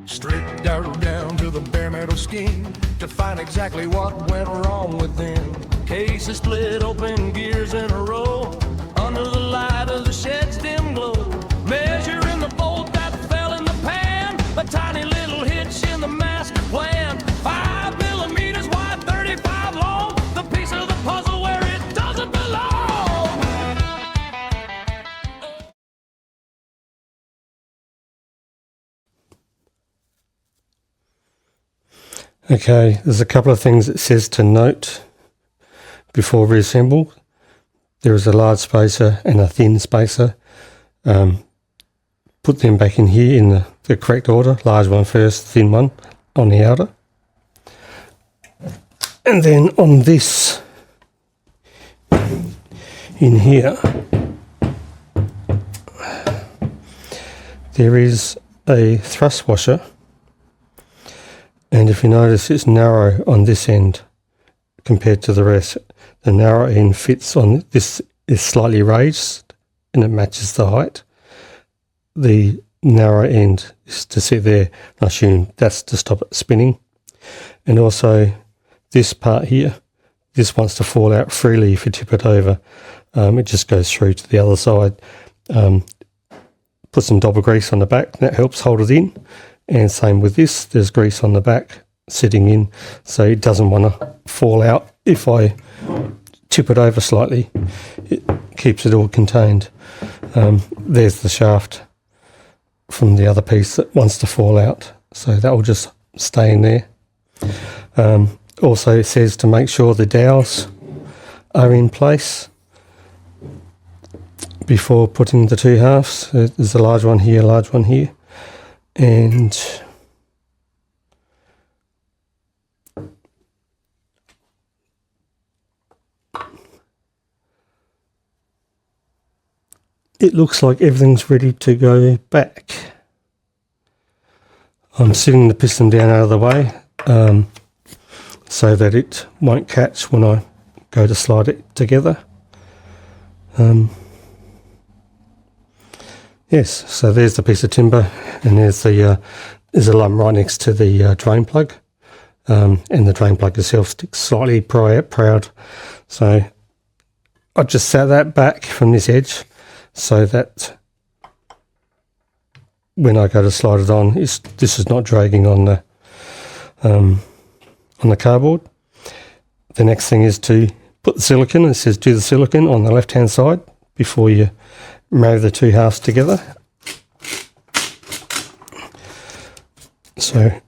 Straight down to the bare metal skin to find exactly what went wrong with them. Cases split open, gears in a row, under the light of the shed's dim glow. Measuring the bolt that fell in the pan, a tiny little hitch in the master plan. 5 millimeters wide, 35 long, the piece of the puzzle where it doesn't belong. Okay, there's a couple of things it says to note before reassemble. There is a large spacer and a thin spacer. Put them back in here in the correct order. Large one first, thin one on the outer. And then on this, in here, there is a thrust washer. And if you notice, it's narrow on this end compared to the rest. The narrow end fits on this, is slightly raised and it matches the height. The narrow end is to sit there. I assume that's to stop it spinning. And also this part here, this wants to fall out freely if you tip it over. It just goes through to the other side. Put some double grease on the back, that helps hold it in. And same with this, there's grease on the back sitting in, so it doesn't want to fall out. If I tip it over slightly, it keeps it all contained. There's the shaft from the other piece that wants to fall out, so that will just stay in there. Also it says to make sure the dowels are in place before putting the two halves. There's a large one here, a large one here. And it looks like everything's ready to go back. I'm sitting the piston down out of the way so that it won't catch when I go to slide it together. Yes, so there's the piece of timber, and there's a lump right next to the drain plug, and the drain plug itself sticks slightly proud. So I just set that back from this edge so that when I go to slide it on, this is not dragging on the cardboard. The next thing is to put the silicone. It says do the silicone on the left hand side before you marry the two halves together. So